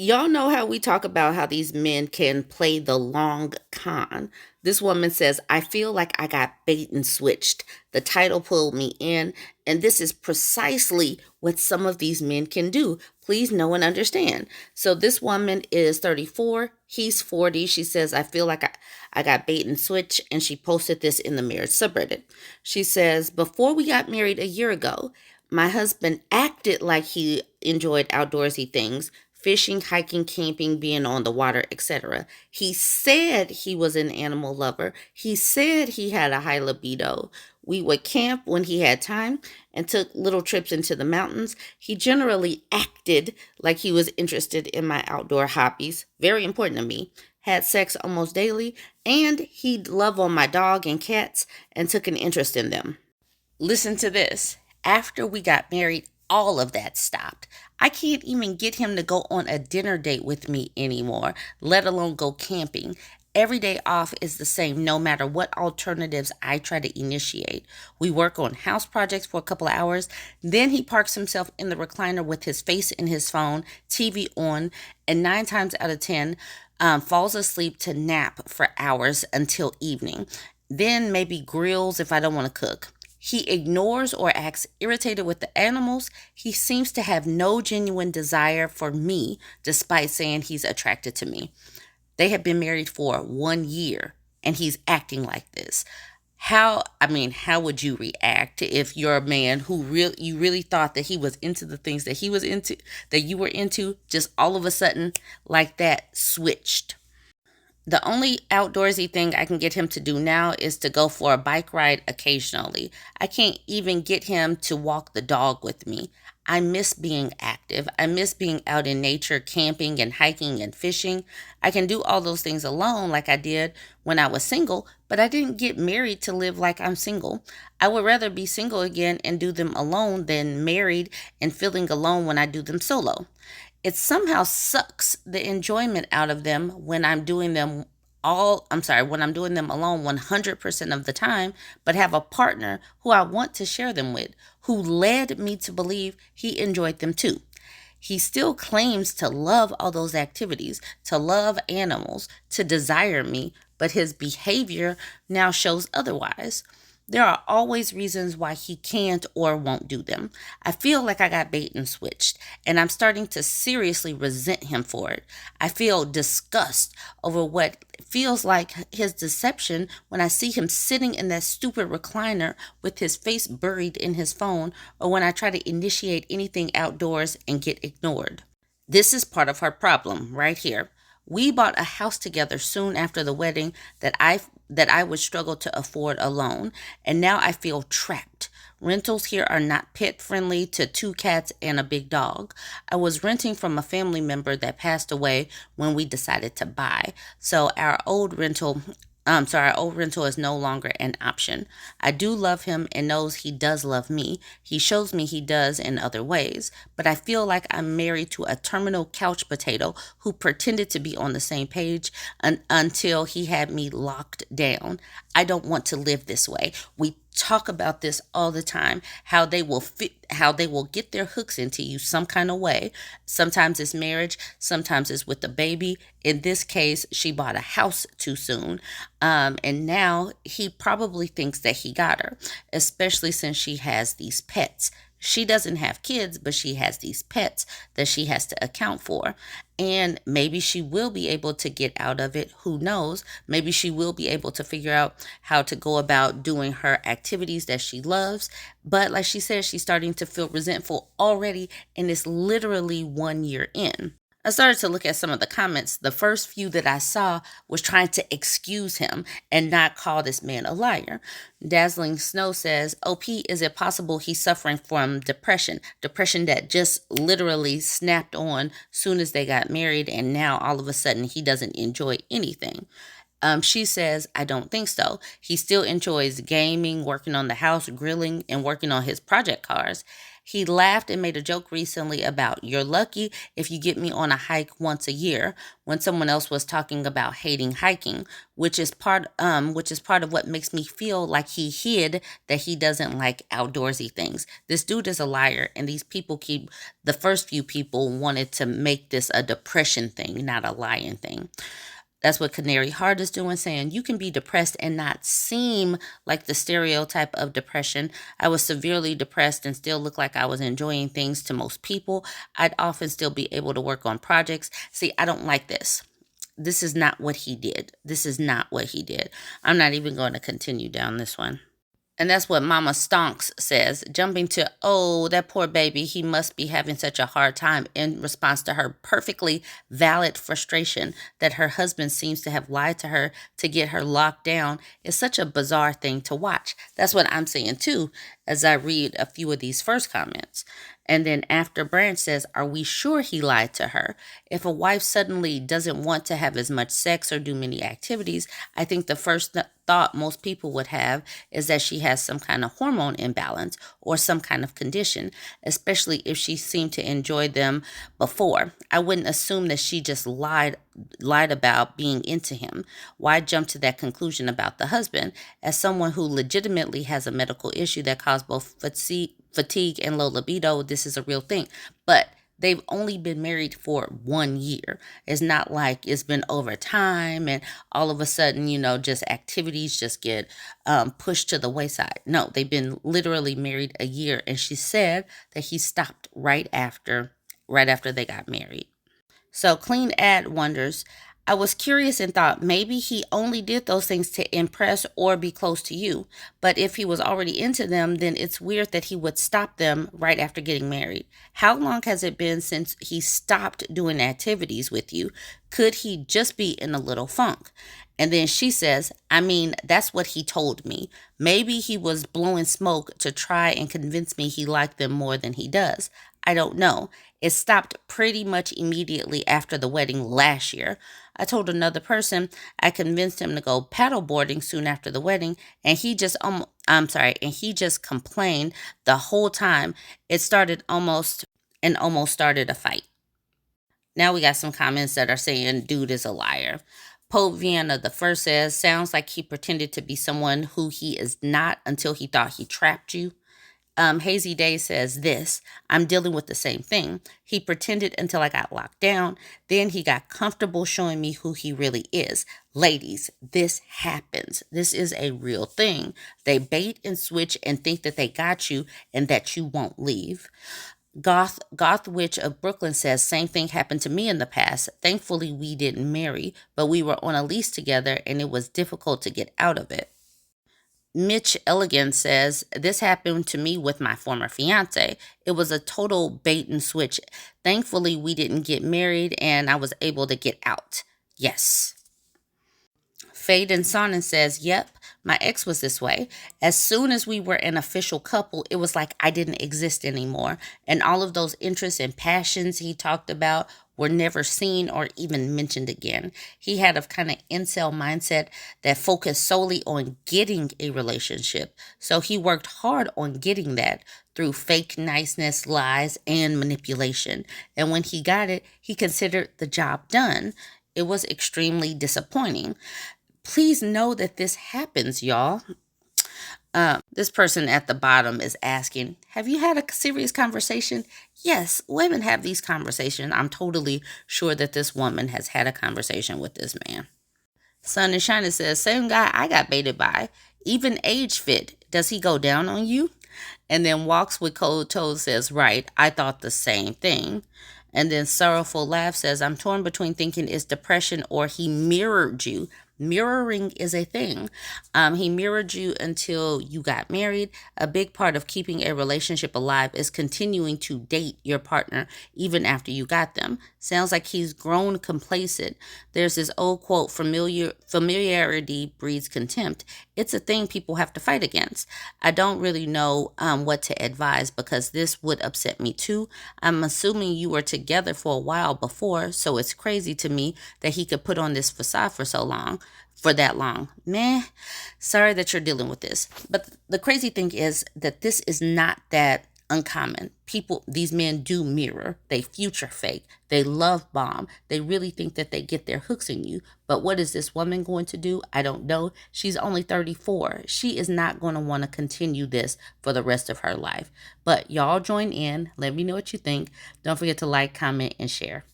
Y'all know how we talk about how these men can play the long con. This woman says, I feel like I got bait and switched. The title pulled me in, and this is precisely what some of these men can do. Please know and understand. So, this woman is 34, he's 40. She says, I feel like I got bait and switch, and she posted this in the marriage subreddit. She says, before we got married a year ago, my husband acted like he enjoyed outdoorsy things, fishing, hiking, camping, being on the water, etc. He said he was an animal lover. He said he had a high libido. We would camp when he had time and took little trips into the mountains. He generally acted like he was interested in my outdoor hobbies, very important to me. Had sex almost daily, and he'd love on my dog and cats and took an interest in them. Listen to this. After we got married, all of that stopped. I can't even get him to go on a dinner date with me anymore, let alone go camping. Every day off is the same no matter what alternatives I try to initiate. We work on house projects for a couple of hours. Then he parks himself in the recliner with his face in his phone, TV on, and 9 times out of 10, falls asleep to nap for hours until evening. Then maybe grills if I don't want to cook. He ignores or acts irritated with the animals. He seems to have no genuine desire for me, despite saying he's attracted to me. They have been married for 1 year, and he's acting like this. How would you react if you're a man who you really thought that he was into the things that he was into, that you were into, just all of a sudden, like that, switched? The only outdoorsy thing I can get him to do now is to go for a bike ride occasionally. I can't even get him to walk the dog with me. I miss being active. I miss being out in nature, camping and hiking and fishing. I can do all those things alone like I did when I was single, but I didn't get married to live like I'm single. I would rather be single again and do them alone than married and feeling alone when I do them solo. It somehow sucks the enjoyment out of them when when I'm doing them alone 100% of the time, but have a partner who I want to share them with, who led me to believe he enjoyed them too. He still claims to love all those activities, to love animals, to desire me, but his behavior now shows otherwise. There are always reasons why he can't or won't do them. I feel like I got bait and switched, and I'm starting to seriously resent him for it. I feel disgust over what feels like his deception when I see him sitting in that stupid recliner with his face buried in his phone, or when I try to initiate anything outdoors and get ignored. This is part of our problem right here. We bought a house together soon after the wedding that I would struggle to afford alone, and now I feel trapped. Rentals here are not pet friendly to 2 cats and a big dog. I was renting from a family member that passed away when we decided to buy, so our old rental is no longer an option. I do love him and knows he does love me. He shows me he does in other ways, but I feel like I'm married to a terminal couch potato who pretended to be on the same page until he had me locked down. I don't want to live this way. We talk about this all the time, how they will get their hooks into you some kind of way. Sometimes it's marriage, sometimes it's with the baby. In this case, she bought a house too soon, and now he probably thinks that he got her, especially since she has these pets. She doesn't have kids, but she has these pets that she has to account for. And maybe she will be able to get out of it. Who knows? Maybe she will be able to figure out how to go about doing her activities that she loves. But like she said, she's starting to feel resentful already, and it's literally 1 year in. I started to look at some of the comments. The first few that I saw was trying to excuse him and not call this man a liar. Dazzling Snow says, OP, is it possible he's suffering from depression? Depression that just literally snapped on soon as they got married, and now all of a sudden he doesn't enjoy anything. She says, I don't think so. He still enjoys gaming, working on the house, grilling, and working on his project cars. He laughed and made a joke recently about, "You're lucky if you get me on a hike once a year," when someone else was talking about hating hiking, which is part of what makes me feel like he hid that he doesn't like outdoorsy things. This dude is a liar, and the first few people wanted to make this a depression thing, not a lying thing. That's what Canary Heart is doing, saying you can be depressed and not seem like the stereotype of depression. I was severely depressed and still look like I was enjoying things to most people. I'd often still be able to work on projects. See, I don't like this. This is not what he did. This is not what he did. I'm not even going to continue down this one. And that's what Mama Stonks says, jumping to, "Oh, that poor baby, he must be having such a hard time," in response to her perfectly valid frustration that her husband seems to have lied to her to get her locked down is such a bizarre thing to watch. That's what I'm saying too, as I read a few of these first comments. And then after Branch says, "Are we sure he lied to her? If a wife suddenly doesn't want to have as much sex or do many activities, I think the first thought most people would have is that she has some kind of hormone imbalance or some kind of condition, especially if she seemed to enjoy them before. I wouldn't assume that she just lied about being into him. Why jump to that conclusion about the husband? As someone who legitimately has a medical issue that causes both fatigue and low libido, this is a real thing." But they've only been married for 1 year. It's not like it's been over time and all of a sudden, just activities just get pushed to the wayside. No, they've been literally married a year. And she said that he stopped right after they got married. So Clean Ad wonders, "I was curious and thought maybe he only did those things to impress or be close to you. But if he was already into them, then it's weird that he would stop them right after getting married. How long has it been since he stopped doing activities with you? Could he just be in a little funk?" And then she says, "I mean, that's what he told me. Maybe he was blowing smoke to try and convince me he liked them more than he does. I don't know. It stopped pretty much immediately after the wedding last year. I told another person I convinced him to go paddleboarding soon after the wedding, and he just complained the whole time. It started almost started a fight." Now we got some comments that are saying dude is a liar. Pope Vienna the First says, "Sounds like he pretended to be someone who he is not until he thought he trapped you." Hazy Day says this, "I'm dealing with the same thing. He pretended until I got locked down. Then he got comfortable showing me who he really is." Ladies, this happens. This is a real thing. They bait and switch and think that they got you and that you won't leave. Goth Witch of Brooklyn says, "Same thing happened to me in the past. Thankfully, we didn't marry, but we were on a lease together and it was difficult to get out of it." Mitch Elegant says, "This happened to me with my former fiance. It was a total bait and switch. Thankfully, we didn't get married and I was able to get out." Yes. Fade and Sonnen says, "Yep, my ex was this way. As soon as we were an official couple, it was like I didn't exist anymore. And all of those interests and passions he talked about were never seen or even mentioned again. He had a kind of incel mindset that focused solely on getting a relationship. So he worked hard on getting that through fake niceness, lies, and manipulation. And when he got it, he considered the job done. It was extremely disappointing. Please know that this happens, y'all." This person at the bottom is asking, "Have you had a serious conversation?" Yes, women have these conversations. I'm totally sure that this woman has had a conversation with this man. Sun and Shiner says, "Same guy I got baited by. Even age fit. Does he go down on you?" And then Walks with Cold Toes says, "Right, I thought the same thing." And then Sorrowful Laugh says, "I'm torn between thinking it's depression or he mirrored you." Mirroring is a thing. He mirrored you until you got married. A big part of keeping a relationship alive is continuing to date your partner even after you got them. Sounds like he's grown complacent. There's this old quote, familiarity breeds contempt. It's a thing people have to fight against. I don't really know what to advise because this would upset me too. I'm assuming you were together for a while before, so it's crazy to me that he could put on this facade for that long. Meh, sorry that you're dealing with this. But the crazy thing is that this is not that uncommon. these men do mirror, they future fake, they love bomb, they really think that they get their hooks in you. But what is this woman going to do? I don't know. She's only 34. She is not going to want to continue this for the rest of her life. But y'all join in. Let me know what you think. Don't forget to like, comment, and share.